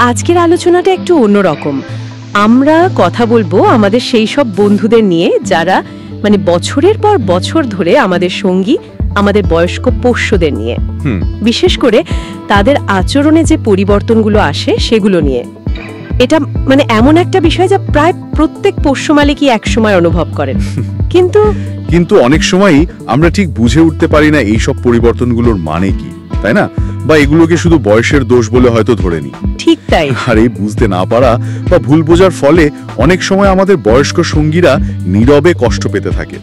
আজকের আলোচনাটা একটু অন্যরকম। আমরা কথা বলবো আমাদের সেই সব বন্ধুদের নিয়ে যারা বছরের পর বছর ধরে আমাদের সঙ্গী, আমাদের বয়স্ক পোষ্যদের নিয়ে। বিশেষ করে তাদের আচরণে যে পরিবর্তনগুলো আসে সেগুলো নিয়ে। এটা এমন একটা বিষয় যা প্রায় প্রত্যেক পোষ্য মালিকই একসময় অনুভব করেন, কিন্তু অনেক সময়ই আমরা ঠিক বুঝে উঠতে পারি না এই সব পরিবর্তনগুলোর মানে কি, তাই না? বা এগুলোকে শুধু বয়সের দোষ বলে হয়তো ধরে নিই। ঠিক তাই। আর এই বুঝতে না পারা বা ভুল বোঝার ফলে অনেক সময় আমাদের বয়স্ক সঙ্গীরা নীরবে কষ্ট পেতে থাকে।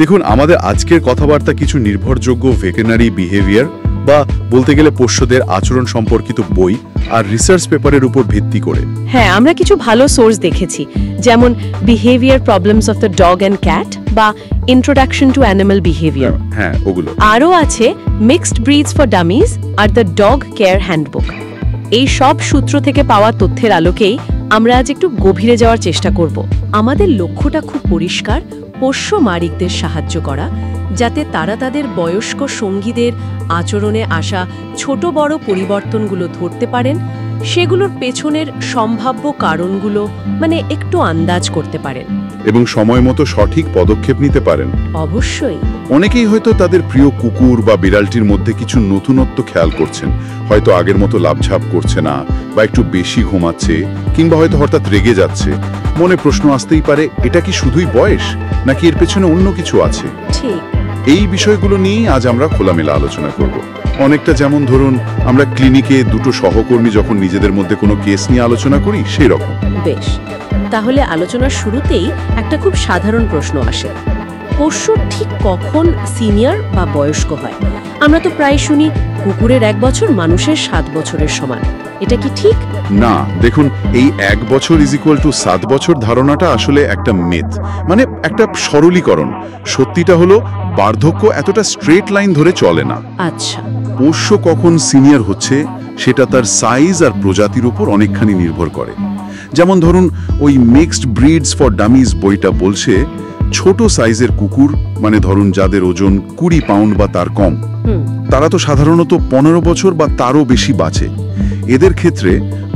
দেখুন, আমাদের আজকের কথাবার্তা কিছু নির্ভরযোগ্য ভেটেরিনারি বিহেভিয়ার বা বলতে গেলে পোষ্যদের আচরণ সম্পর্কিত বই আর রিসার্চ পেপারের উপর ভিত্তি করে। হ্যাঁ, আমরা কিছু ভালো সোর্স দেখেছি, যেমন behaviour problems of the dog and cat বা ইন্ট্রোডাকশন টু অ্যানিমাল বিহেভিয়ার। হ্যাঁ, ওগুলো। আরও আছে মিক্সড ব্রিডস ফর ডামিজ আর দ্য ডগ কেয়ার হ্যান্ডবুক। এই সব সূত্র থেকে পাওয়া তথ্যের আলোকেই আমরা আজ একটু গভীরে যাওয়ার চেষ্টা করব। আমাদের লক্ষ্যটা খুব পরিষ্কার, পোষ্য মালিকদের সাহায্য করা, যাতে তারা তাদের বয়স্ক সঙ্গীদের আচরণে আসা ছোট বড় পরিবর্তনগুলো ধরতে পারেন, সেগুলোর পেছনের সম্ভাব্য কারণগুলো একটু আন্দাজ করতে পারেন এবং সময় মতো সঠিক পদক্ষেপ নিতে পারেন। অবশ্যই। অনেকেই হয়তো তাদের প্রিয় কুকুর বা বিড়ালটির মধ্যে কিছু নতুনত্ব খেয়াল করছেন। হয়তো আগের মতো লাফঝাপ করছে না, বা একটু বেশি ঘুমাচ্ছে, কিংবা হয়তো হঠাৎ রেগে যাচ্ছে। মনে প্রশ্ন আসতেই পারে, এটা কি শুধুই বয়স, নাকি এর পেছনে অন্য কিছু আছে? ঠিক। এই বিষয়গুলো নিয়েই আজ আমরা খোলামেলা আলোচনা করব। অনেকটা যেমন ধরুন, আমরা ক্লিনিকে দুটো সহকর্মী যখন নিজেদের মধ্যে কোনো কেস নিয়ে আলোচনা করি, সেই রকম। বেশ, তাহলে আলোচনার শুরুতেই একটা খুব সাধারণ প্রশ্ন আসে, পোষ্য ঠিক কখন সিনিয়র বা বয়স্ক হয়? আমরা তো প্রায় শুনি কুকুরের 1 বছর মানুষের 7 বছরের সমান। এটা কি ঠিক? না, দেখুন, এই 1 বছর ইজ ইকুয়াল টু 7 বছর ধারণাটা আসলে একটা মিথ, একটা সরলীকরণ। সত্যিটা হলো বার্ধক্য এতটা স্ট্রেট লাইন ধরে চলে না। আচ্ছা। পোষ্য কখন সিনিয়র হচ্ছে সেটা তার সাইজ আর প্রজাতির উপর অনেকখানি নির্ভর করে। যেমন ধরুন, ওই মিক্সড ব্রিডস ফর ডামিজ বইটা বলছে ছোট সাইজের কুকুর, ধরুন যাদের ওজন 20 পাউন্ড বা তার কম, তারা তো সাধারণত 15 বছর বা তারও বেশি বাঁচে। এদের ক্ষেত্রে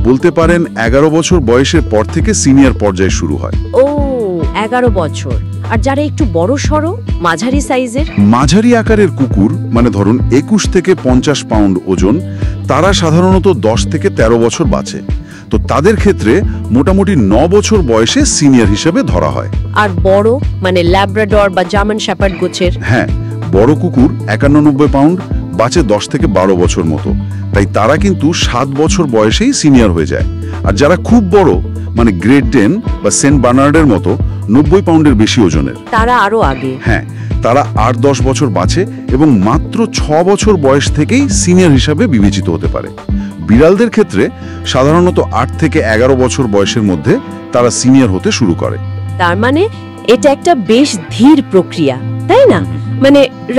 বলতে পারেন 11 বছর বয়সের পর থেকে সিনিয়র পর্যায়ে শুরু হয়। ও, 11 বছর। আর যারা একটু বড় সড়ো মাঝারি সাইজের, মাঝারি আকারের কুকুর, ধরুন 21 থেকে 50 পাউন্ড ওজন, তারা সাধারণত 10 থেকে 13 বছর বাঁচে। তো তাদের ক্ষেত্রে মোটামুটি 9 বছর বয়সে সিনিয়র হিসেবে ধরা হয়। আর বড় ল্যাব্রাডর বা জার্মান শেপার্ড গোছের? হ্যাঁ, বড় কুকুর 91 পাউন্ড, বাঁচে 10 থেকে 12 বছর মতো। তাই তারা কিন্তু 7 বছর বয়সেই সিনিয়র হয়ে যায়। আর যারা খুব বড়, গ্রেট ডেন বা সেন্ট বার্নার্ডের মতো 90 পাউন্ডের বেশি ওজনের, তারা আরো আগে। হ্যাঁ, তারা 8-10 বছর বাঁচে এবং মাত্র 6 বছর বয়স থেকেই সিনিয়র হিসাবে বিবেচিত হতে পারে। বিড়ালদের ক্ষেত্রে সাধারণত 8 থেকে 11 বছর বয়সের মধ্যে তারা সিনিয়র হতে শুরু করে। তার এটা একটা বেশ ধীর প্রক্রিয়া, তাই না?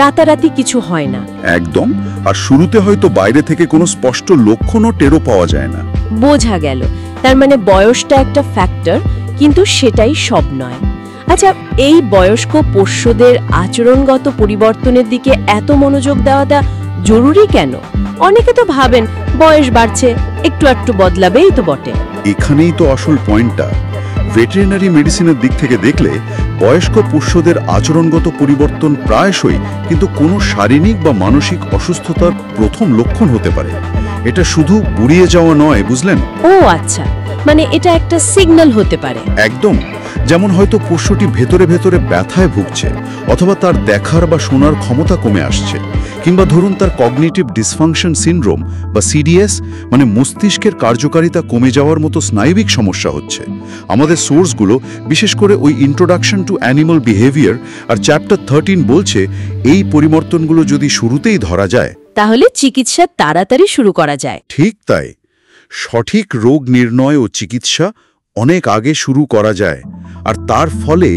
রাতারাতি কিছু হয় না। একদম। আর শুরুতে হয়তো বাইরে থেকে কোনো স্পষ্ট লক্ষণও টেরও পাওয়া যায় না। বোঝা গেল। তার বয়সটা একটা ফ্যাক্টর, কিন্তু সেটাই সব নয়। আচ্ছা, এই বয়স্ক পোষ্যদের আচরণগত পরিবর্তনের দিকে এত মনোযোগ দেওয়াটা জরুরি কেন? অনেকে তো ভাবেন বয়স বাড়ছে, একটু একটু বদলাবেই তো বটে। এখানেই তো আসল পয়েন্টটা। ভেটেরিনারি মেডিসিনের দিক থেকে দেখলে বয়স্ক পোষ্যদের আচরণগত পরিবর্তন প্রায়শই কিন্তু কোনো শারীরিক বা মানসিক অসুস্থতার প্রথম লক্ষণ হতে পারে। এটা শুধু বুড়িয়ে যাওয়া নয়, বুঝলেন? ও আচ্ছা, এটা একটা সিগন্যাল হতে পারে। একদম। যেমন হয়তো পোষ্যটি ভেতরে ভেতরে ব্যথায় ভুগছে, অথবা তার দেখার বা শোনার ক্ষমতা কমে আসছে, কিংবা ধরুন তার কগনিটিভ ডিসফাংশন সিনড্রোম বা সিডিএস, মস্তিষ্কের কার্যকারিতা কমে যাওয়ার মতো স্নায়বিক সমস্যা হচ্ছে। আমাদের সোর্সগুলো, বিশেষ করে ওই ইন্ট্রোডাকশন টু অ্যানিমাল বিহেভিয়ার আর চ্যাপ্টার 13 বলছে এই পরিবর্তনগুলো যদি শুরুতেই ধরা যায়, তাহলে চিকিৎসা তাড়াতাড়ি শুরু করা যায়। ঠিক তাই। সঠিক রোগ নির্ণয় ও চিকিৎসা অনেক আগে শুরু করা যায়, আর তার ফলে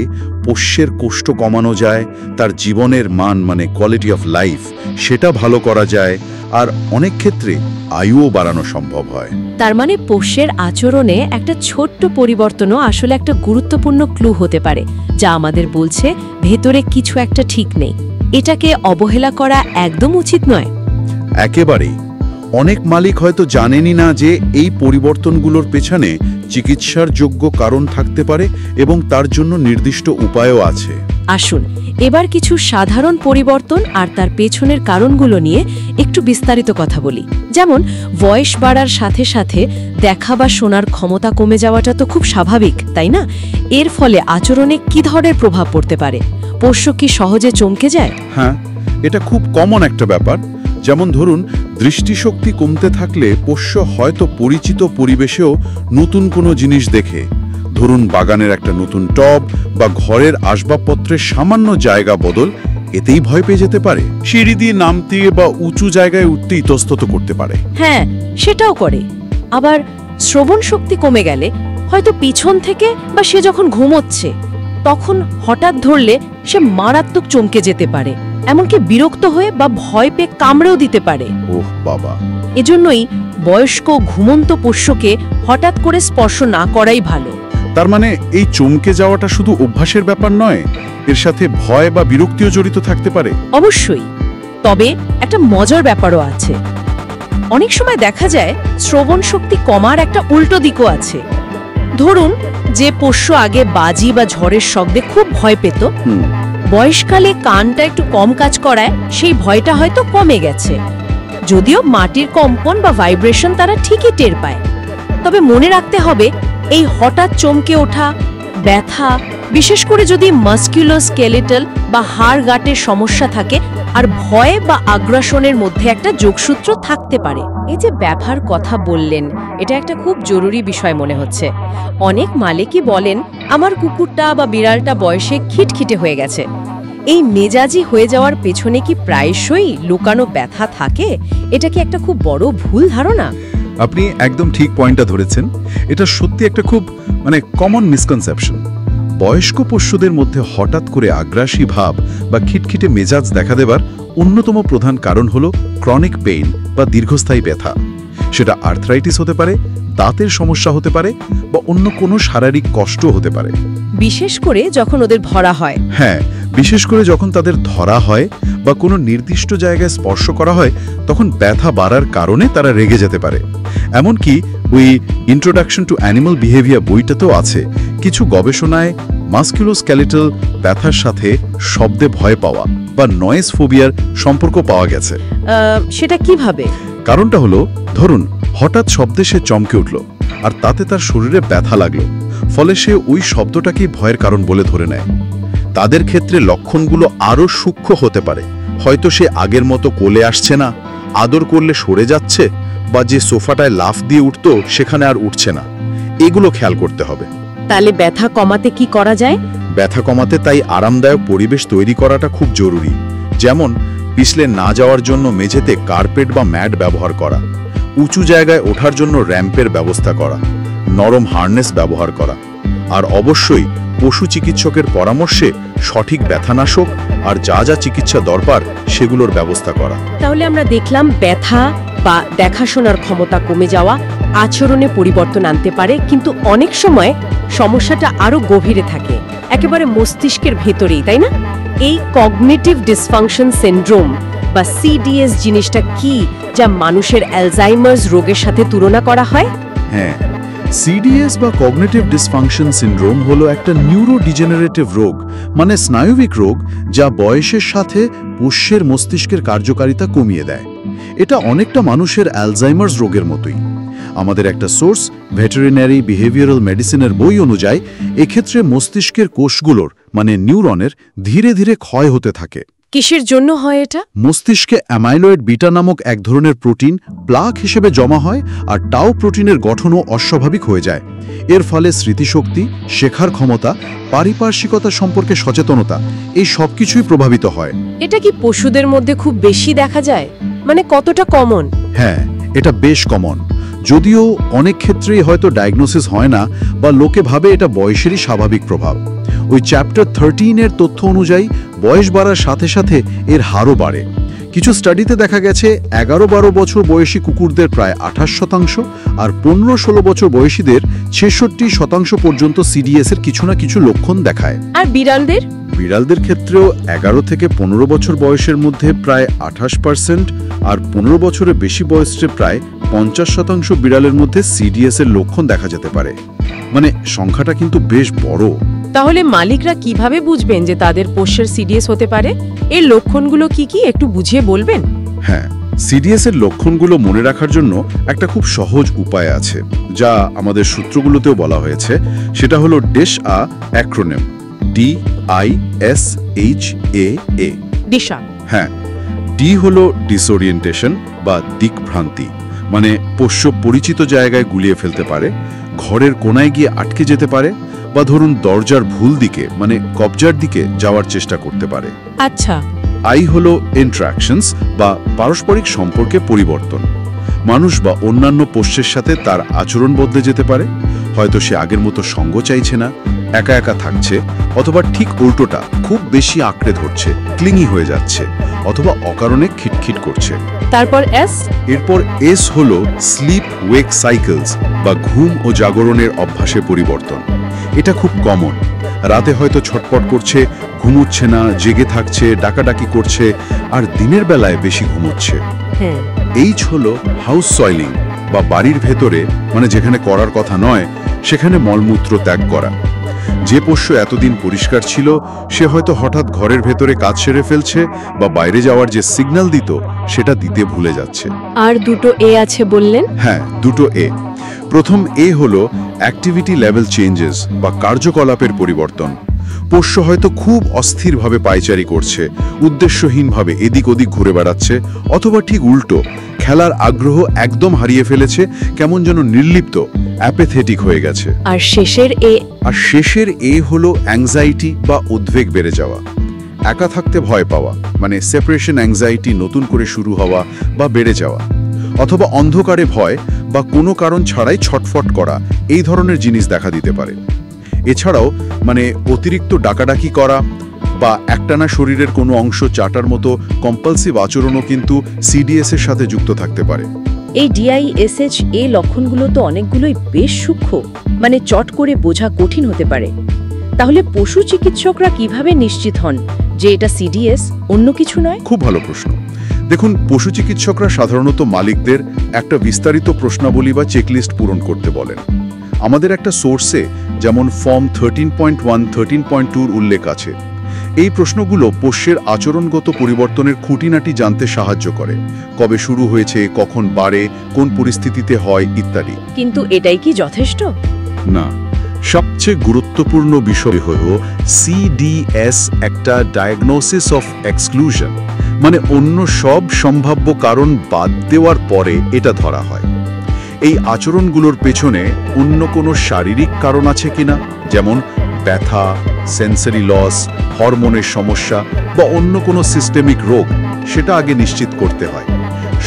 পোষ্যের কষ্ট কমানো যায়, তার জীবনের মান কোয়ালিটি অফ লাইফ সেটা ভালো করা যায়, আর অনেক ক্ষেত্রে আয়ুও বাড়ানো সম্ভব হয়। তার পোষ্যের আচরণে একটা ছোট্ট পরিবর্তনও আসলে একটা গুরুত্বপূর্ণ ক্লু হতে পারে, যা আমাদের বলছে ভেতরে কিছু একটা ঠিক নেই। এটাকে অবহেলা করা একদম উচিত নয়। একেবারেই। অনেক মালিক হয়তো জানেনই না যে এই পরিবর্তনগুলোর পেছনে চিকিৎসার যোগ্য কারণ থাকতে পারে এবং তার জন্য নির্দিষ্ট উপায়ও আছে। আসুন এবার কিছু সাধারণ পরিবর্তন আর তার পেছনের কারণগুলো নিয়ে একটু বিস্তারিত কথা বলি। যেমন বয়স বাড়ার সাথে সাথে দেখা বা শোনার ক্ষমতা কমে যাওয়াটা তো খুব স্বাভাবিক, তাই না? এর ফলে আচরণে কী ধরনের প্রভাব পড়তে পারে? পোষ্য কি সহজে চমকে যায়? হ্যাঁ, এটা খুব কমন একটা ব্যাপার। যেমন ধরুন, দৃষ্টিশক্তি কমতে থাকলে পোষ্য হয়তো পরিচিত পরিবেশেও নতুন কোনো জিনিস দেখে, ধরুন বাগানের একটা নতুন টব বা ঘরের আসবাবপত্রের সামান্য জায়গা বদল, এতেই ভয় পেয়ে যেতে পারে। সিঁড়ি দিয়ে নামতে বা উঁচু জায়গায় উঠতে ইতস্তত করতে পারে। হ্যাঁ, সেটাও করে। আবার শ্রবণ শক্তি কমে গেলে হয়তো পিছন থেকে বা সে যখন ঘুমোচ্ছে তখন হঠাৎ ধরলে সে মারাত্মক চমকে যেতে পারে, এমনকি বিরক্ত হয়ে বা ভয় পেয়ে কামড়েও দিতে পারে। ওহ বাবা! এজন্যই বয়স্ক ঘুমন্ত পোষ্যকে হঠাৎ করে স্পর্শ না করাই ভালো। তার মানে এই চমকে যাওয়াটা শুধু অভ্যাসের ব্যাপার নয়, এর সাথে ভয় বা বিরক্তিও জড়িত থাকতে পারে। অবশ্যই। তবে একটা মজার ব্যাপারও আছে। অনেক সময় দেখা যায় শ্রবণ শক্তি কমার একটা উল্টো দিকও আছে। ধরুন যে পোষ্য আগে বাজি বা ঝড়ের শব্দে খুব ভয় পেত, বয়সকালে কানটা একটু কম কাজ করায় সেই ভয়টা হয়তো কমে গেছে। যদিও মাটির কম্পন বা ভাইব্রেশন তারা ঠিকই টের পায়। তবে মনে রাখতে হবে, এই হঠাৎ চমকে ওঠা, ব্যথা, বিশেষ করে যদি মাস্কুলোস্কেলেটাল বা হাড় গাঁটের সমস্যা থাকে, আর ভয় বা আগ্রাসনের মধ্যে একটা যোগসূত্র থাকতে পারে। এই যে ব্যথার কথা বললেন, এটা একটা খুব জরুরি বিষয় মনে হচ্ছে। অনেক মালিকই বলেন, আমার কুকুরটা বা বিড়ালটা বয়সে খিটখিটে হয়ে গেছে। এই মেজাজি হয়ে যাওয়ার পেছনে কি প্রায়শই লুকানো ব্যথা থাকে? এটা কি একটা খুব বড় ভুল ধারণা? আপনি একদম ঠিক পয়েন্টটা ধরেছেন। এটা সত্যি একটা খুব কমন মিসকনসেপশন। বয়স্ক পোষ্যদের মধ্যে হঠাৎ করে আগ্রাসী ভাব বা খিটখিটে মেজাজ দেখা দেবার অন্যতম প্রধান কারণ হলো ক্রনিক পেইন বা দীর্ঘস্থায়ী ব্যথা। সেটা আর্থ্রাইটিস হতে পারে, দাঁতের সমস্যা হতে পারে বা অন্য কোনো শারীরিক কষ্ট হতে পারে। বিশেষ করে যখন ওদের ধরা হয়। হ্যাঁ, বিশেষ করে যখন তাদের ধরা হয় বা কোনো নির্দিষ্ট জায়গায় স্পর্শ করা হয়, তখন ব্যথা বাড়ার কারণে তারা রেগে যেতে পারে। এমনকি ওই ইন্ট্রোডাকশন টু অ্যানিমাল বিহেভিয়ার বইটাতেও আছে, কিছু গবেষণায় মাস্কুলোস্কেলেটাল ব্যথার সাথে শব্দে ভয় পাওয়া বা নয়েজ ফোবিয়ার সম্পর্ক পাওয়া গেছে। সেটা কিভাবে? কারণটা হলো, ধরুন হঠাৎ শব্দে সে চমকে উঠল আর তাতে তার শরীরে ব্যথা লাগলো, ফলে সে ওই শব্দটাকেই ভয়ের কারণ বলে ধরে নেয়। তাদের ক্ষেত্রে লক্ষণগুলো আরও সূক্ষ্ম হতে পারে। হয়তো সে আগের মতো কোলে আসছে না, আদর করলে সরে যাচ্ছে, বা যে সোফাটায় লাফ দিয়ে উঠত সেখানে আর উঠছে না। এগুলো খেয়াল করতে হবে। তাহলে ব্যথা কমাতে কি করা যায়? ব্যথা কমাতে তাই আরামদায়ক পরিবেশ তৈরি করাটা খুব জরুরি। যেমন পিছলে না যাওয়ার জন্য মেঝেতে কার্পেট বা ম্যাট ব্যবহার করা, উঁচু জায়গায় ওঠার জন্য র্যাম্পের ব্যবস্থা করা, নরম হার্নেস ব্যবহার করা, আর অবশ্যই পশু চিকিৎসকের পরামর্শে সঠিক ব্যথানাশক আর যা যা চিকিৎসা দরকার সেগুলোর ব্যবস্থা করা। তাহলে আমরা দেখলাম ব্যথা বা দেখাশোনার ক্ষমতা কমে যাওয়া আচরণে পরিবর্তন আনতে পারে, কিন্তু অনেক সময় সমস্যাটা আরো গভীরে থাকে, একেবারে মস্তিষ্কের ভেতরেই, তাই না? এই কগনিটিভ ডিসফাংশন সিনড্রোম বা সিডিএস জিনিসটা কি, যা মানুষের অ্যালজাইমার্স রোগের সাথে তুলনা করা হয়? হ্যাঁ, সিডিএস বা কগনিটিভ ডিসফাংশন সিনড্রোম হলো একটা নিউরোডিজেনারেটিভ রোগ, মানে স্নায়বিক রোগ, যা বয়সের সাথে পোষ্যের মস্তিষ্কের কার্যকারিতা কমিয়ে দেয়। এটা অনেকটা মানুষের অ্যালজাইমার্স রোগের মতোই। আমাদের একটা সোর্স, ভেটেরিনারি বিহেভিয়ারাল মেডিসিনের বই অনুযায়ী এক্ষেত্রে মস্তিষ্কের কোষগুলোর মানে নিউরনের ধীরে ধীরে ক্ষয় হতে থাকে। কিসের জন্য হয় এটা? মস্তিষ্কে অ্যামাইলয়েড বিটা নামক এক ধরনের প্রোটিন প্লাক হিসেবে জমা হয় আর টাও প্রোটিনের গঠনও অস্বাভাবিক হয়ে যায়। এর ফলে স্মৃতিশক্তি, শেখার ক্ষমতা, পারিপার্শ্বিকতা সম্পর্কে সচেতনতা, এই সবকিছুই প্রভাবিত হয়। এটা কি পশুদের মধ্যে খুব বেশি দেখা যায়? মানে কতটা কমন? হ্যাঁ, এটা বেশ কমন। যদিও অনেক ক্ষেত্রেই হয়তো ডায়াগনোসিস হয় না বা লোকে ভাবে এটা বয়সেরই স্বাভাবিক প্রভাব। ওই চ্যাপ্টার 13-এর তথ্য অনুযায়ী বয়স বাড়ার সাথে সাথে এর হারও বাড়ে। কিছু স্টাডিতে দেখা গেছে 11-12 বছর বয়সী কুকুরদের প্রায় 28% আর 15-16 বছর বয়সীদের 66% পর্যন্ত সিডিএস এর কিছু না কিছু লক্ষণ দেখায়। আর বিড়ালদের? বিড়ালদের ক্ষেত্রেও 11 থেকে 15 বছর বয়সের মধ্যে প্রায় 28% আর 15 বছরের বেশি বয়সে প্রায় 50% বিড়ালের মধ্যে সিডিএস এর লক্ষণ দেখা যেতে পারে। মানে সংখ্যাটা কিন্তু বেশ বড়। তাহলে মালিকরা কিভাবে বুঝবেন যে তাদের পোষ্যের সিডিএস হতে পারে? এর লক্ষণগুলো কি কি একটু বুঝিয়ে বলবেন? হ্যাঁ, সিডিএস এর লক্ষণগুলো মনে রাখার জন্য একটা খুব সহজ উপায় আছে, যা আমাদের সূত্রগুলোতেও বলা হয়েছে। সেটা হলো ডিশ আ অ্যাক্রোনিম, DISHAA। দিশা। হ্যাঁ, ডি হলো ডিসওরিয়েন্টেশন বা দিকভ্রান্তি, মানে পোষ্য পরিচিত জায়গায় গুলিয়ে ফেলতে পারে, ঘরের কোনায় গিয়ে আটকে যেতে পারে, বা ধরুন দরজার ভুল দিকে মানে কবজার দিকে যাওয়ার চেষ্টা করতে পারে। আচ্ছা। আই হলো ইন্টারাকশনস বা পারস্পরিক সম্পর্কে পরিবর্তন। মানুষ বা অন্যান্য পোষ্যের সাথে তার আচরণ বদলে যেতে পারে। হয়তো সে আগের মতো সঙ্গ চাইছে না, একা একা থাকছে, অথবা ঠিক উল্টোটা খুব বেশি আঁকড়ে ধরছে, ক্লিঙি হয়ে যাচ্ছে, অথবা অকারণে খিটখিট করছে। তারপর এস। এরপর এস হলো স্লিপ ওয়েক সাইকেলস বা ঘুম ও জাগরণের অভ্যাসে পরিবর্তন। এটা খুব কমন। রাতে হয়তো ছটপট করছে, ঘুমোচ্ছে না, জেগে থাকছে, ডাকাডাকি করছে, আর দিনের বেলায় বেশি ঘুমোচ্ছে। হ্যাঁ। এইচ হলো হাউস সয়েলিং বা বাড়ির ভেতরে, মানে যেখানে করার কথা নয় সেখানে মলমূত্র ত্যাগ করা। যে পোষ্য এতদিন পরিষ্কার ছিল সে হয়তো হঠাৎ ঘরের ভেতরে কাজ সেরে ফেলছে বা বাইরে যাওয়ার যে সিগন্যাল দিত সেটা দিতে ভুলে যাচ্ছে। আর দুটো এ আছে বললেন? হ্যাঁ, দুটো এ। প্রথম এ হলো অ্যাক্টিভিটি লেভেল চেঞ্জেস বা কার্যকলাপের পরিবর্তন। পোষ্য হয়তো খুব অস্থিরভাবে পায়চারি করছে, উদ্দেশ্যহীনভাবে এদিক ওদিক ঘুরে বেড়াচ্ছে, অথবা ঠিক উল্টো খেলার আগ্রহ একদম হারিয়ে ফেলেছে, কেমন যেন নির্লিপ্ত, অ্যাপেথেটিক হয়ে গেছে। আর শেষের এ হলো অ্যাংজাইটি বা উদ্বেগ বেড়ে যাওয়া। একা থাকতে ভয় পাওয়া, মানে সেপারেশন অ্যাংজাইটি নতুন করে শুরু হওয়া বা বেড়ে যাওয়া, অথবা অন্ধকারে ভয় বা কোনো কারণ ছাড়াই ছটফট করা, এই ধরনের জিনিস দেখা দিতে পারে। এছাড়াও মানে অতিরিক্ত ডাকাডাকি করা বা একটানা শরীরের কোনো অংশ চাটার মতো কম্পালসিভ আচরণও কিন্তু সিডিএস এর সাথে যুক্ত থাকতে পারে। এই DISHA লক্ষণগুলো তো অনেকগুলোই বেশ সূক্ষ্ম, মানে চট করে বোঝা কঠিন হতে পারে। তাহলে পশু চিকিৎসকরা কিভাবে নিশ্চিত হন যে এটা সিডিএস, অন্য কিছু নয়? খুব ভালো প্রশ্ন। দেখুন, পশু চিকিৎসকরা সাধারণত মালিকদের একটা বিস্তারিত প্রশ্নাবলী বা চেকলিস্ট পূরণ করতে বলেন। আমাদের একটা সোর্সে যেমন ফর্ম 13.1, 13.2 উল্লেখ আছে। এই প্রশ্নগুলো পোষ্যের আচরণগত পরিবর্তনের খুঁটিনাটি জানতে সাহায্য করে। কবে শুরু হয়েছে, কখন বাড়ে, কোন পরিস্থিতিতে হয় ইত্যাদি। কিন্তু এটাই কি যথেষ্ট? না, সবচেয়ে গুরুত্বপূর্ণ বিষয় হল সিডিএস একটা ডায়াগনোসিস অফ এক্সক্লুশন, মানে অন্য সব সম্ভাব্য কারণ বাদ দেওয়ার পরে এটা ধরা হয়। এই আচরণগুলোর পেছনে অন্য কোনো শারীরিক কারণ আছে কিনা, যেমন ব্যথা, সেন্সরি লস, হরমোনের সমস্যা বা অন্য কোনো সিস্টেমিক রোগ, সেটা আগে নিশ্চিত করতে হয়।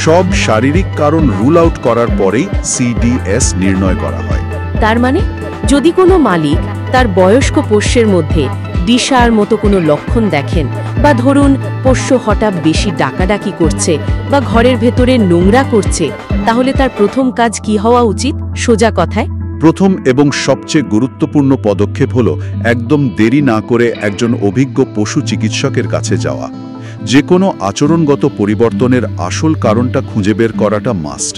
সব শারীরিক কারণ রুল আউট করার পরেই সিডিএস নির্ণয় করা হয়। তার মানে যদি কোনো মালিক তার বয়স্ক পোষ্যের মধ্যে দিশার মতো কোনো লক্ষণ দেখেন, বা ধরুন পোষ্য হঠাৎ বেশি ডাকাডাকি করছে বা ঘরের ভেতরে নোংরা করছে, তাহলে তার প্রথম কাজ কি হওয়া উচিত? সোজা কথায় প্রথম এবং সবচেয়ে গুরুত্বপূর্ণ পদক্ষেপ হলো একদম দেরি না করে একজন অভিজ্ঞ পশু চিকিৎসকের কাছে যাওয়া। যে কোনো আচরণগত পরিবর্তনের আসল কারণটা খুঁজে বের করাটা মাস্ট।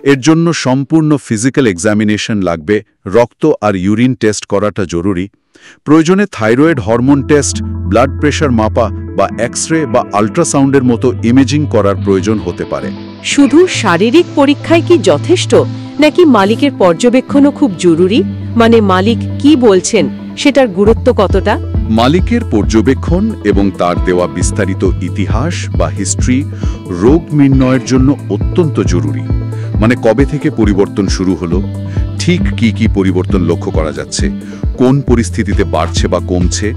এর জন্য সম্পূর্ণ ফিজিক্যাল এক্সামিনেশন লাগবে, রক্ত আর ইউরিন টেস্ট করাটা জরুরি। প্রয়োজনে thyroid hormone test, blood pressure মাপা বা এক্স-রে বা আল্ট্রাসাউন্ডের মতো ইমেজিং করার প্রয়োজন হতে পারে। শুধু শারীরিক পরীক্ষায় কি যথেষ্ট, নাকি মালিকের পর্যবেক্ষণও খুব জরুরি? মানে মালিক কি বলছেন সেটার গুরুত্ব কতটা? মালিকের পর্যবেক্ষণ এবং তার দেওয়া বিস্তারিত ইতিহাস বা হিস্ট্রি রোগ নির্ণয়ের জন্য অত্যন্ত জরুরি। মানে কবে থেকে পরিবর্তন শুরু হলো, ঠিক কি কি পরিবর্তন লক্ষ্য করা যাচ্ছে, কোন পরিস্থিতিতে বাড়ছে বা কমছে,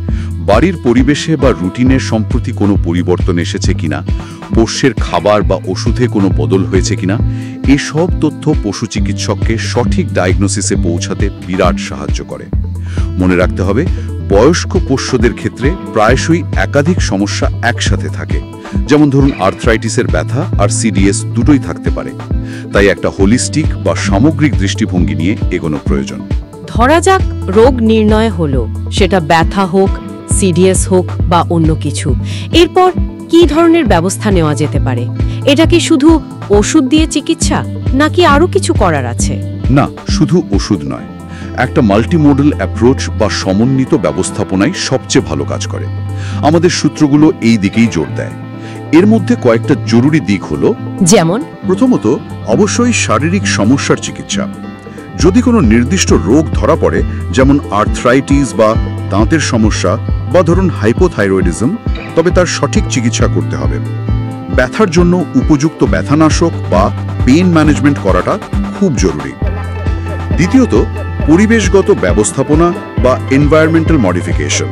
বাড়ির পরিবেশে বা রুটিনের সম্প্রতি কোনো পরিবর্তন এসেছে কিনা, পোষ্যের খাবার বা ওষুধে কোনো বদল হয়েছে কিনা, এসব তথ্য পশু চিকিৎসককে সঠিক ডায়াগনোসিসে পৌঁছাতে বিরাট সাহায্য করে। মনে রাখতে হবে, বয়স্ক পোষ্যদের ক্ষেত্রে প্রায়শই একাধিক সমস্যা একসাথে থাকে, যেমন ধরুন আর্থ্রাইটিসের ব্যথা আর সিডিএস দুটোই থাকতে পারে। তাই একটা হোলিস্টিক বা সামগ্রিক দৃষ্টিভঙ্গি নিয়ে এগোনো প্রয়োজন। ধরা যাক রোগ নির্ণয় হলো, সেটা ব্যথা হোক, সিডিএস হোক বা অন্য কিছু। এরপর কি ধরনের ব্যবস্থা নেওয়া যেতে পারে? এটা কি শুধু ওষুধ দিয়ে চিকিৎসা, নাকি আরও কিছু করার আছে? না, শুধু ওষুধ নয়, একটা মাল্টিমোডাল অ্যাপ্রোচ বা সমন্বিত ব্যবস্থাপনাই সবচেয়ে ভালো কাজ করে। আমাদের সূত্রগুলো এই দিকেই জোর দেয়। এর মধ্যে কয়েকটা জরুরি দিক হলো, যেমন প্রথমত অবশ্যই শারীরিক সমস্যার চিকিৎসা। যদি কোনো নির্দিষ্ট রোগ ধরা পড়ে, যেমন আর্থ্রাইটিস বা দাঁতের সমস্যা বা ধরুন হাইপোথাইরয়েডিজম, তবে তার সঠিক চিকিৎসা করতে হবে। ব্যথার জন্য উপযুক্ত ব্যথানাশক বা পেইন ম্যানেজমেন্ট করাটা খুব জরুরি। দ্বিতীয়ত পরিবেশগত ব্যবস্থাপনা বা এনভায়রনমেন্টাল মডিফিকেশন,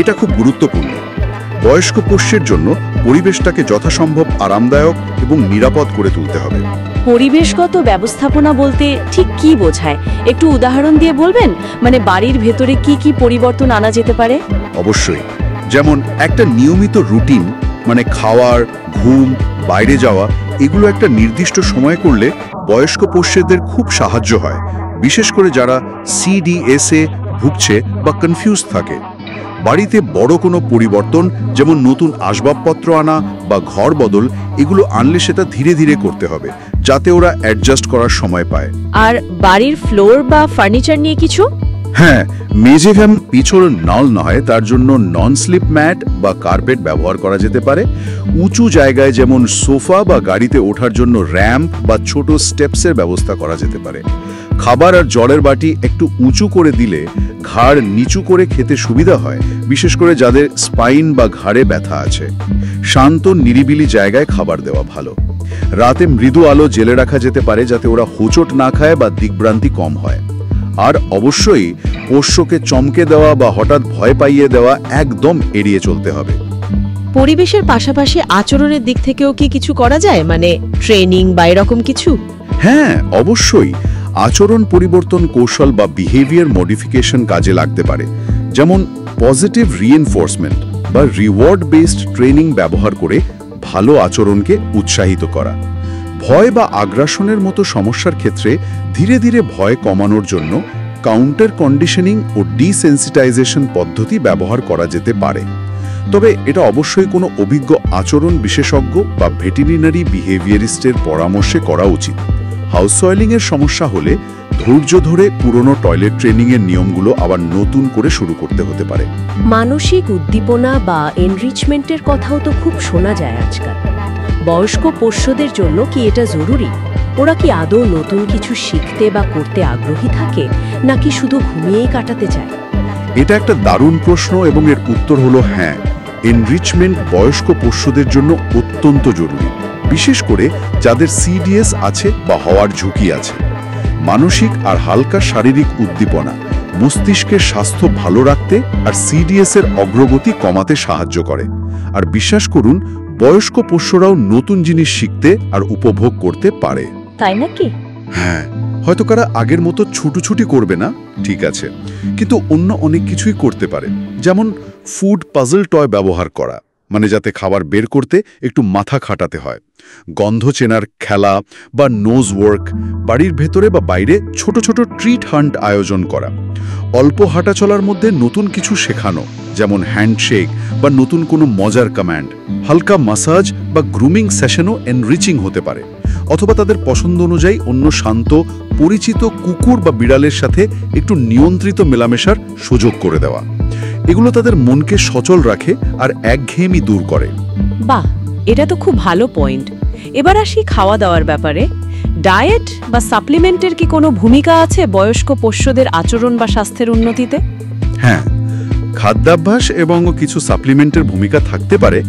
এটা খুব গুরুত্বপূর্ণ। বয়স্ক পোষ্যের জন্য পরিবেশটাকে যথাসম্ভব আরামদায়ক এবং নিরাপদ করে তুলতে হবে। পরিবেশগত ব্যবস্থাপনা বলতে ঠিক কি বোঝায়? একটু উদাহরণ দিয়ে বলবেন? মানে বাড়ির ভেতরে কি কি পরিবর্তন আনা যেতে পারে? অবশ্যই, যেমন একটা নিয়মিত রুটিন, মানে খাওয়ার, ঘুম, বাইরে যাওয়া, এগুলো একটা নির্দিষ্ট সময় করলে বয়স্ক পোষ্যদের খুব সাহায্য হয়, বিশেষ করে যারা সিডিএসে ভুগছে বা কনফিউজ থাকে। বাড়িতে বড় কোনো পরিবর্তন, যেমন নতুন আসবাবপত্র আনা বা ঘর বদল, এগুলো আনলে সেটা ধীরে ধীরে করতে হবে, যাতে ওরা অ্যাডজাস্ট করার সময় পায়। আর বাড়ির ফ্লোর বা ফার্নিচার নিয়ে কিছু? হ্যাঁ, মেঝে ঘাম পিছল নাল না হয় তার জন্য নন স্লিপ ম্যাট বা কার্পেট ব্যবহার করা যেতে পারে। উঁচু জায়গায় যেমন সোফা বা গাড়িতে ওঠার জন্য র্যাম্প বা ছোট স্টেপসের ব্যবস্থা করা যেতে পারে। খাবার আর জলের বাটি একটু উঁচু করে দিলে ঘাড় নিচু করে খেতে সুবিধা হয়, বিশেষ করে যাদের স্পাইন বা ঘাড়ে ব্যথা আছে। শান্ত নিরিবিলি জায়গায় খাবার দেওয়া ভালো। রাতে মৃদু আলো জ্বেলে রাখা যেতে পারে, যাতে ওরা হোঁচট না খায় বা দিকভ্রান্তি কম হয়। আর অবশ্যই পোষ্যকে চমকে দেওয়া বা হঠাৎ ভয় পাইয়ে দেওয়া একদম এড়িয়ে চলতে হবে। পরিবেশের পাশাপাশি আচরণের দিক থেকেও কি কিছু করা যায়, মানে ট্রেনিং বা এরকম কিছু? হ্যাঁ, অবশ্যই। আচরণ পরিবর্তন কৌশল বা বিহেভিয়ার মডিফিকেশন কাজে লাগতে পারে, যেমন পজিটিভ রিএনফোর্সমেন্ট বা রিওয়ার্ড বেসড ট্রেনিং ব্যবহার করে ভালো আচরণকে উৎসাহিত করা। ভয় বা আগ্রাসনের মতো সমস্যার ক্ষেত্রে ধীরে ধীরে ভয় কমানোর জন্য কাউন্টার কন্ডিশনিং ও ডিসেন্সিটাইজেশন পদ্ধতি ব্যবহার করা যেতে পারে। তবে এটা অবশ্যই কোনো অভিজ্ঞ আচরণ বিশেষজ্ঞ বা ভেটেরিনারি বিহেভিয়ারিস্টের পরামর্শে করা উচিত। হাউস সয়েলিংয়ের সমস্যা হলে ধৈর্য ধরে পুরনো টয়লেট ট্রেনিংয়ের নিয়মগুলো আবার নতুন করে শুরু করতে হতে পারে। মানসিক উদ্দীপনা বা এনরিচমেন্টের কথাও তো খুব শোনা যায় আজকাল। বয়স্ক পোষ্যদের জন্য কি এটা জরুরি? ওরা কি আদৌ নতুন কিছু শিখতে বা করতে আগ্রহী থাকে, নাকি শুধু ঘুমিয়েই কাটাতে চায়? এটা একটা দারুণ প্রশ্ন এবং এর উত্তর হলো হ্যাঁ, এনরিচমেন্ট বয়স্ক পোষ্যদের জন্য অত্যন্ত জরুরি, বিশেষ করে যাদের সিডিএস আছে বা হওয়ার ঝুঁকি আছে। মানসিক আর হালকা শারীরিক উদ্দীপনা মস্তিষ্কের স্বাস্থ্য ভালো রাখতে আর সিডিএস এর অগ্রগতি কমাতে সাহায্য করে। আর বিশ্বাস করুন, বয়স্ক পোষ্যরাও নতুন জিনিস শিখতে আর উপভোগ করতে পারে। তাই নাকি? হ্যাঁ, হয়তো কারা আগের মতো ছুটোছুটি করবে না, ঠিক আছে, কিন্তু অন্য অনেক কিছুই করতে পারে। যেমন ফুড পাজল টয় ব্যবহার করা, মানে যাতে খাবার বের করতে একটু মাথা খাটাতে হয়। গন্ধ চেনার খেলা বা নোজ ওয়ার্ক, বাড়ির ভেতরে বা বাইরে ছোট ছোট ট্রিট হান্ট আয়োজন করা। অল্প হাঁটা চলার মধ্যে নতুন কিছু শেখানো, যেমন হ্যান্ডশেক বা নতুন কোনো মজার কমান্ড। হালকা মাসাজ বা গ্রুমিং সেশনও এনরিচিং হতে পারে। অথবা তাদের পছন্দ অনুযায়ী অন্য শান্ত পরিচিত কুকুর বা বিড়ালের সাথে একটু নিয়ন্ত্রিত মেলামেশার সুযোগ করে দেওয়া। এগুলো তাদের মনকে সচল রাখে আর একঘেয়েমি দূর করে। বাহ, এটা তো খুব ভালো পয়েন্ট। এবার আসি খাওয়া দাওয়ার ব্যাপারে। ডায়েট বা সাপ্লিমেন্টের কি কোনো ভূমিকা আছে বয়স্ক পোষ্যদের আচরণ বা স্বাস্থ্যের উন্নতিতে? হ্যাঁ, খাদ্যাভ্যাস এবং কিছু সাপ্লিমেন্টের ভূমিকা থাকতে পারে,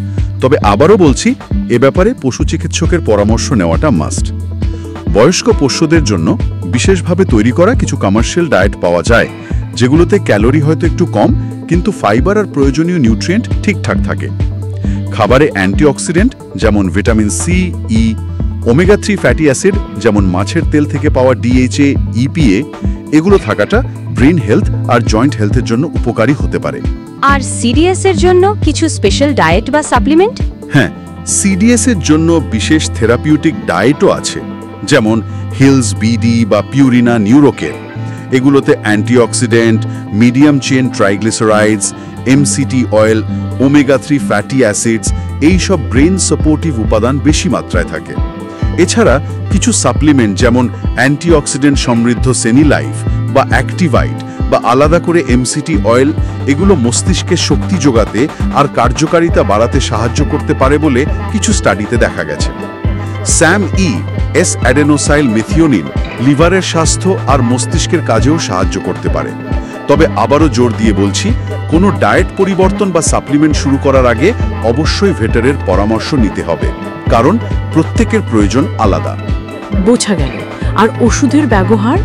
তবে আবারও বলছি, এ ব্যাপারে পশু চিকিৎসকের পরামর্শ নেওয়াটা মাস্ট। বয়স্ক পোষ্যদের জন্য বিশেষভাবে তৈরি করা কিছু কমার্শিয়াল ডায়েট পাওয়া যায়, যেগুলোতে ক্যালোরি হয়তো একটু কম, কিন্তু ফাইবার আর প্রয়োজনীয় নিউট্রিয়েন্ট ঠিকঠাক থাকে। খাবারে অ্যান্টিঅক্সিডেন্ট যেমন ভিটামিন সি, ই, ওমেগা 3 ফ্যাটি অ্যাসিড যেমন মাছের তেল থেকে পাওয়া ডিএইচএ, ইপিএ, এগুলো থাকাটা ব্রেন হেলথ আর জয়েন্ট হেলথের জন্য উপকারী হতে পারে। আর সিডিএস এর জন্য কিছু স্পেশাল ডায়েট বা সাপ্লিমেন্ট? হ্যাঁ, সিডিএস এর জন্য বিশেষ থেরাপিউটিক ডায়েটও আছে, যেমন হিলস বিডি বা পিউরিনা নিউরোকের। এগুলোতে antioxidant, medium chain triglycerides, MCT oil, omega-3 fatty acids, এই সব ব্রেন সাপোর্টিভ উপাদান বেশি মাত্রায় থাকে। এছাড়া কিছু সাপ্লিমেন্ট যেমন অ্যান্টিঅক্সিডেন্ট সমৃদ্ধ সেনিলাইফ বা অ্যাক্টিভাইট বা আলাদা করে MCT অয়েল, এগুলো মস্তিষ্কে শক্তি যোগাতে আর কার্যকারিতা বাড়াতে সাহায্য করতে পারে বলে কিছু স্টাডিতে দেখা গেছে। SAM-E, অ্যাডেনোসাইল মেথিওনিন, লিভারের স্বাস্থ্য আর মস্তিষ্কের কাজেও সাহায্য করতে পারে। তবে আবারও জোর দিয়ে বলছি, কোনো ডায়েট পরিবর্তন বা সাপ্লিমেন্ট শুরু করার আগে অবশ্যই ভেটারের পরামর্শ নিতে হবে, কারণ প্রত্যেকের প্রয়োজন আলাদা। বোঝা গেল। আর ওষুধের ব্যবহার,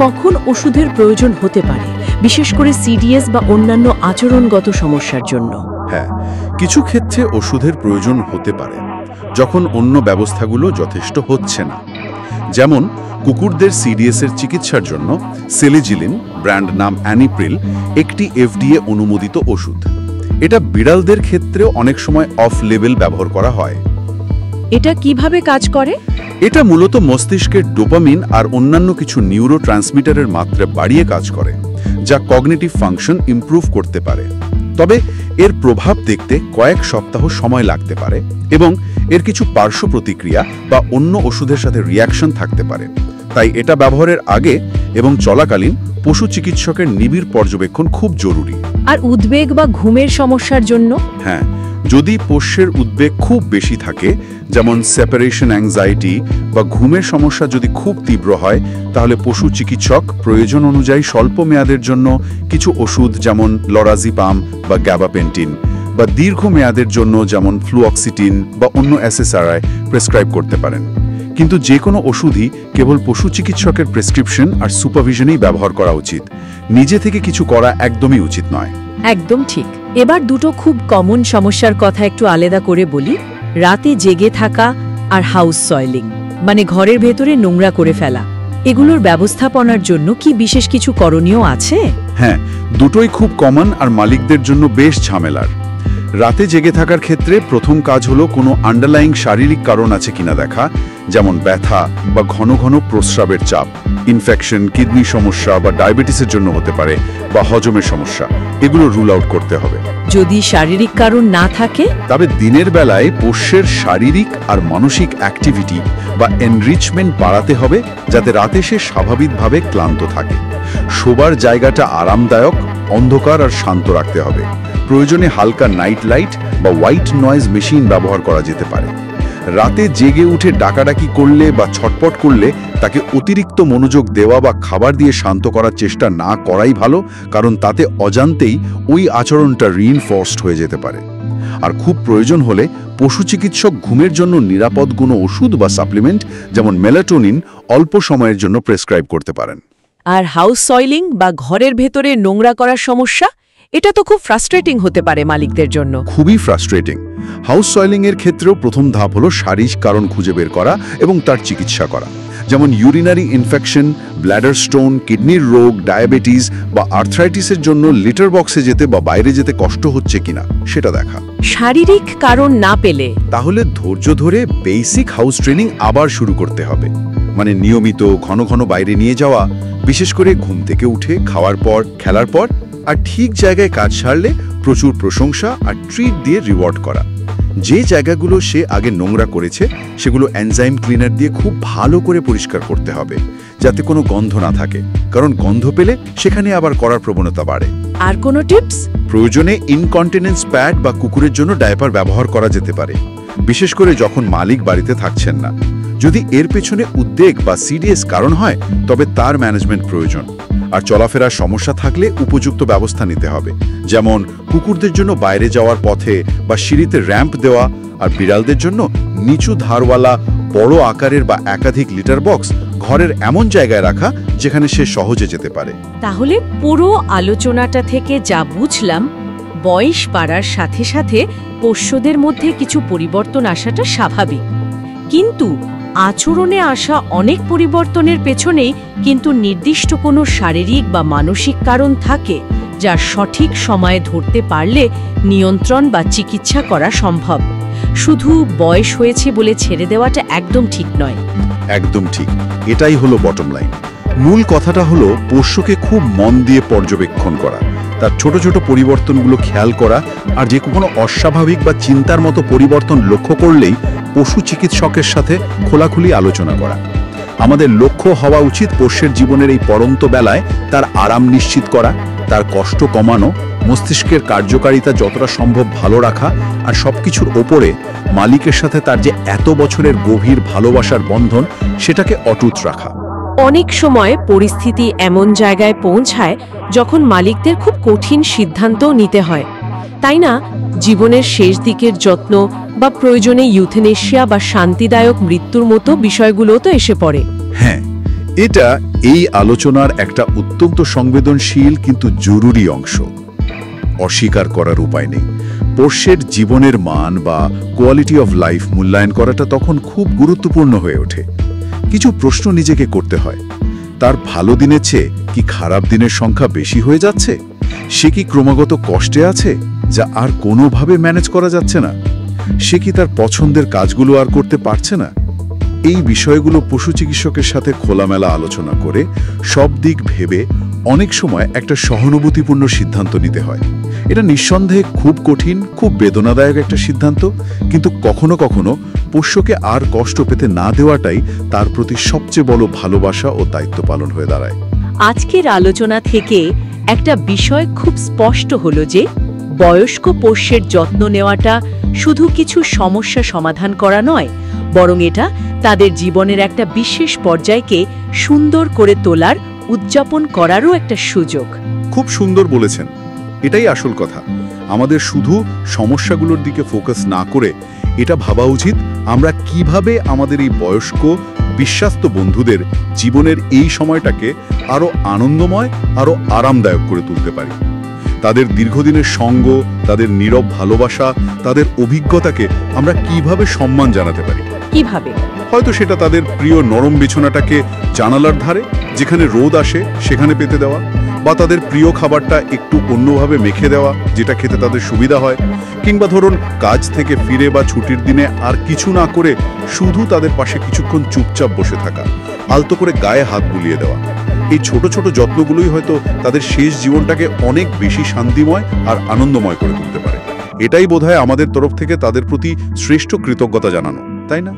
কখন ওষুধের প্রয়োজন হতে পারে, বিশেষ করে সিডিএস বা অন্যান্য আচরণগত সমস্যার জন্য? হ্যাঁ, কিছু ক্ষেত্রে ওষুধের প্রয়োজন হতে পারে যখন অন্য ব্যবস্থাগুলো যথেষ্ট হচ্ছে না। যেমন কুকুরদের সিডিএস-এর চিকিৎসার জন্য সেলিজিলিন, ব্র্যান্ড নাম অ্যানিপ্রিল, একটি FDA অনুমোদিত ওষুধ। এটা বিড়ালদের ক্ষেত্রেও অনেক সময় অফ লেভেল ব্যবহার করা হয়। এটা কিভাবে কাজ করে? এটা মূলত মস্তিষ্কের ডোপামিন আর অন্যান্য কিছু নিউরো ট্রান্সমিটারের মাত্রা বাড়িয়ে কাজ করে, যা কগনিটিভ ফাংশন ইমপ্রুভ করতে পারে। তবে এর প্রভাব দেখতে কয়েক সপ্তাহ সময় লাগতে পারে এবং এর কিছু পার্শ্ব প্রতিক্রিয়া বা অন্য ওষুধের সাথে রিয়াকশন থাকতে পারে। তাই এটা ব্যবহারের আগে এবং চলাকালীন পশু চিকিৎসকের নিবিড় পর্যবেক্ষণ খুব জরুরি। আর উদ্বেগ বা ঘুমের সমস্যার জন্য? হ্যাঁ, যদি পোষ্যের উদ্বেগ খুব বেশি থাকে, যেমন সেপারেশন অ্যাংজাইটি বা ঘুমের সমস্যা যদি খুব তীব্র হয়, তাহলে পশু চিকিৎসক প্রয়োজন অনুযায়ী স্বল্প মেয়াদের জন্য কিছু ওষুধ যেমন লরাজিপাম বা গ্যাবাপেন্টিন বা দীর্ঘ মেয়াদের জন্য যেমন ফ্লুঅক্সিটিন বা অন্য SSRI প্রেসক্রাইব করতে পারেন। কিন্তু যে কোনো ওষুধই কেবল পশু চিকিৎসকের প্রেসক্রিপশন আর সুপারভিশনেই ব্যবহার করা উচিত। নিজে থেকে কিছু করা একদমই উচিত নয়। একদম ঠিক। এবার দুটো খুব কমন সমস্যার কথা একটু আলাদা করে বলি। রাতে জেগে থাকা আর হাউস সয়েলিং, মানে ঘরের ভেতরে নোংরা করে ফেলা। এগুলোর ব্যবস্থাপনার জন্য কি বিশেষ কিছু করণীয় আছে? হ্যাঁ, দুটোই খুব কমন আর মালিকদের জন্য বেশ ঝামেলার। রাতে জেগে থাকার ক্ষেত্রে প্রথম কাজ হলো কোনো আন্ডারলাইং শারীরিক কারণ আছে কিনা দেখা, যেমন ব্যথা বা ঘন ঘন প্রস্রাবের চাপ, ইনফেকশন, কিডনি সমস্যা বা ডায়াবেটিসের জন্য হতে পারে, বা হজমের সমস্যা। এগুলো রুল আউট করতে হবে। যদি শারীরিক কারণ না থাকে, তবে দিনের বেলায় পোষ্যের শারীরিক আর মানসিক অ্যাক্টিভিটি বা এনরিচমেন্ট বাড়াতে হবে, যাতে রাতে সে স্বাভাবিকভাবে ক্লান্ত থাকে। শোবার জায়গাটা আরামদায়ক, অন্ধকার আর শান্ত রাখতে হবে। প্রয়োজনে হালকা নাইট লাইট বা হোয়াইট নয়েজ মেশিন ব্যবহার করা যেতে পারে। রাতে জেগে উঠে ডাকাডাকি করলে বা ছটপট করলে তাকে অতিরিক্ত মনোযোগ দেওয়া বা খাবার দিয়ে শান্ত করার চেষ্টা না করাই ভালো, কারণ তাতে অজান্তেই ওই আচরণটা রিইনফোর্সড হয়ে যেতে পারে। আর খুব প্রয়োজন হলে পশু চিকিৎসক ঘুমের জন্য নিরাপদ কোনো ওষুধ বা সাপ্লিমেন্ট যেমন মেলাটোনিন অল্প সময়ের জন্য প্রেসক্রাইব করতে পারেন। আর হাউস সয়েলিং বা ঘরের ভেতরে নোংরা করার সমস্যা, এটা তো খুব ফ্রাস্ট্রেটিং হতে পারে মালিকদের জন্য। খুবই ফ্রাস্ট্রেটিং। হাউস সয়েলিং এর ক্ষেত্রেও প্রথম ধাপ হলো শারীরিক কারণ খুঁজে বের করা এবং তার চিকিৎসা করা, যেমন ইউরিনারি ইনফেকশন, ব্ল্যাডার স্টোন, কিডনির রোগ, ডায়াবেটিস বা আর্থ্রাইটিসের জন্য লিটার বক্সে যেতে বা বাইরে যেতে কষ্ট হচ্ছে কিনা সেটা দেখা। শারীরিক কারণ না পেলে তাহলে ধৈর্য ধরে বেসিক হাউস ট্রেনিং আবার শুরু করতে হবে, মানে নিয়মিত ঘন ঘন বাইরে নিয়ে যাওয়া, বিশেষ করে ঘুম থেকে উঠে, খাওয়ার পর, খেলার পর, আর ঠিক জায়গায় কাজ সারলে প্রচুর প্রশংসা আর ট্রিট দিয়ে রিওয়ার্ড করা। যে জায়গাগুলো সে আগে নোংরা করেছে সেগুলো এনজাইম ক্লিনার দিয়ে খুব ভালো করে পরিষ্কার করতে হবে, যাতে কোনো গন্ধ না থাকে, কারণ গন্ধ পেলে সেখানে আবার করার প্রবণতা বাড়ে। আর কোনো টিপস? প্রয়োজনে ইনকন্টিনেন্স প্যাড বা কুকুরের জন্য ডায়াপার ব্যবহার করা যেতে পারে, বিশেষ করে যখন মালিক বাড়িতে থাকছেন না। যদি এর পেছনে উদ্বেগ বা সিরিয়াস কারণ হয়, তবে তার ম্যানেজমেন্ট প্রয়োজন। আর চলাফেরার সমস্যা থাকলে উপযুক্ত ব্যবস্থা নিতে হবে, যেমন কুকুরদের জন্য বাইরে যাওয়ার পথে বা সিঁড়িতে র্যাম্প দেওয়া, আর বিড়ালদের জন্য নিচু ধারওয়ালা বড় আকারের বা একাধিক লিটার বক্স ঘরের এমন জায়গায় রাখা যেখানে সে সহজে যেতে পারে। তাহলে পুরো আলোচনাটা থেকে যা বুঝলাম, বয়স বাড়ার সাথে সাথে পোষ্যদের মধ্যে কিছু পরিবর্তন আসাটা স্বাভাবিক, কিন্তু আচরণে আসা অনেক পরিবর্তনের পেছনেই কিন্তু নির্দিষ্ট কোনো শারীরিক বা মানসিক কারণ থাকে, যা সঠিক সময়ে ধরতে পারলে নিয়ন্ত্রণ বা চিকিৎসা করা সম্ভব। শুধু বয়স হয়েছে বলে ছেড়ে দেওয়াটা একদম ঠিক নয়। একদম ঠিক, এটাই হলো বটম লাইন। মূল কথাটা হলো পোষ্যকে খুব মন দিয়ে পর্যবেক্ষণ করা, তার ছোট ছোট পরিবর্তনগুলো খেয়াল করা আর যে কোনো অস্বাভাবিক বা চিন্তার মতো পরিবর্তন লক্ষ্য করলেই পশু চিকিৎসকের সাথে খোলাখুলি আলোচনা করা। আমাদের লক্ষ্য হওয়া উচিত পোষ্যের জীবনের এই পড়ন্ত বেলায় তার আরাম নিশ্চিত করা, তার কষ্ট কমানো, মস্তিষ্কের কার্যকারিতা যতটা সম্ভব ভালো রাখা, আর সবকিছুর ওপরে মালিকের সাথে তার যে এত বছরের গভীর ভালোবাসার বন্ধন সেটাকে অটুট রাখা। অনেক সময় পরিস্থিতি এমন জায়গায় পৌঁছায় যখন মালিকদের খুব কঠিন সিদ্ধান্ত নিতে হয়, তাই না? জীবনের শেষ দিকের যত্ন বা প্রয়োজনে ইউথেনেশিয়া বা শান্তিদায়ক মৃত্যুর মতো বিষয়গুলো তো এসে পড়ে। হ্যাঁ, এটা এই আলোচনার একটা অত্যন্ত সংবেদনশীল কিন্তু জরুরি অংশ। অস্বীকার করার উপায় নেই, পোষ্যের জীবনের মান বা কোয়ালিটি অফ লাইফ মূল্যায়ন করাটা তখন খুব গুরুত্বপূর্ণ হয়ে ওঠে। কিছু প্রশ্ন নিজেকে করতে হয়। তার ভালো দিনের চেয়ে কি খারাপ দিনের সংখ্যা বেশি হয়ে যাচ্ছে? সে কি ক্রমাগত কষ্টে আছে যা আর কোনোভাবে ম্যানেজ করা যাচ্ছে না? সে কি তার পছন্দের কাজগুলো আর করতে পারছে না? এই বিষয়গুলো পশু চিকিৎসকের সাথে খোলামেলা আলোচনা করে সব দিক ভেবে অনেক সময় একটা সহানুভূতিপূর্ণ সিদ্ধান্ত নিতে হয়। এটা নিঃসন্দেহে খুব কঠিন, খুব বেদনাদায়ক একটা সিদ্ধান্ত, কিন্তু কখনো কখনো পোষ্যকে আর কষ্ট পেতে না দেওয়াটাই তার প্রতি সবচেয়ে বড় ভালোবাসা ও দায়িত্ব পালন হয়ে দাঁড়ায়। আজকের আলোচনা থেকে একটা বিষয় খুব স্পষ্ট হলো যে বয়স্ক পোষ্যের যত্ন নেওয়াটা শুধু কিছু সমস্যা সমাধান করা নয়, বরং এটা তাদের জীবনের একটা বিশেষ পর্যায়কে সুন্দর করে তোলার, উদযাপন করারও একটা সুযোগ। খুব সুন্দর বলেছেন। এটাই আসল কথা। আমাদের শুধু সমস্যাগুলোর দিকে ফোকাস না করে এটা ভাবা উচিত আমরা কিভাবে আমাদের এই বয়স্ক বিশ্বাস্ত বন্ধুদের জীবনের এই সময়টাকে আরো আনন্দময়, আরো আরামদায়ক করে তুলতে পারি। তাদের দীর্ঘদিনের সঙ্গ, তাদের নীরব ভালোবাসা, তাদের অভিজ্ঞতাকে আমরা কিভাবে সম্মান জানাতে পারি। কিভাবে? হয়তো সেটা তাদের প্রিয় নরম বিছানাটাকে জানালার ধারে, যেখানে রোদ আসে, সেখানে পেতে দেওয়া, বা তাদের প্রিয় খাবারটা একটু অন্যভাবে মেখে দেওয়া যেটা খেতে তাদের সুবিধা হয়, কিংবা ধরুন কাজ থেকে ফিরে বা ছুটির দিনে আর কিছু না করে শুধু তাদের পাশে কিছুক্ষণ চুপচাপ বসে থাকা, আলতো করে গায়ে হাত বুলিয়ে দেওয়া। এই ছোট ছোট যত্নগুলোই হয়তো তাদের শেষ জীবনটাকে অনেক বেশি শান্তিময় আর আনন্দময় করে তুলতে পারে। এটাই বোধহয় আমাদের তরফ থেকে তাদের প্রতি শ্রেষ্ঠ কৃতজ্ঞতা জানানো, তাই না?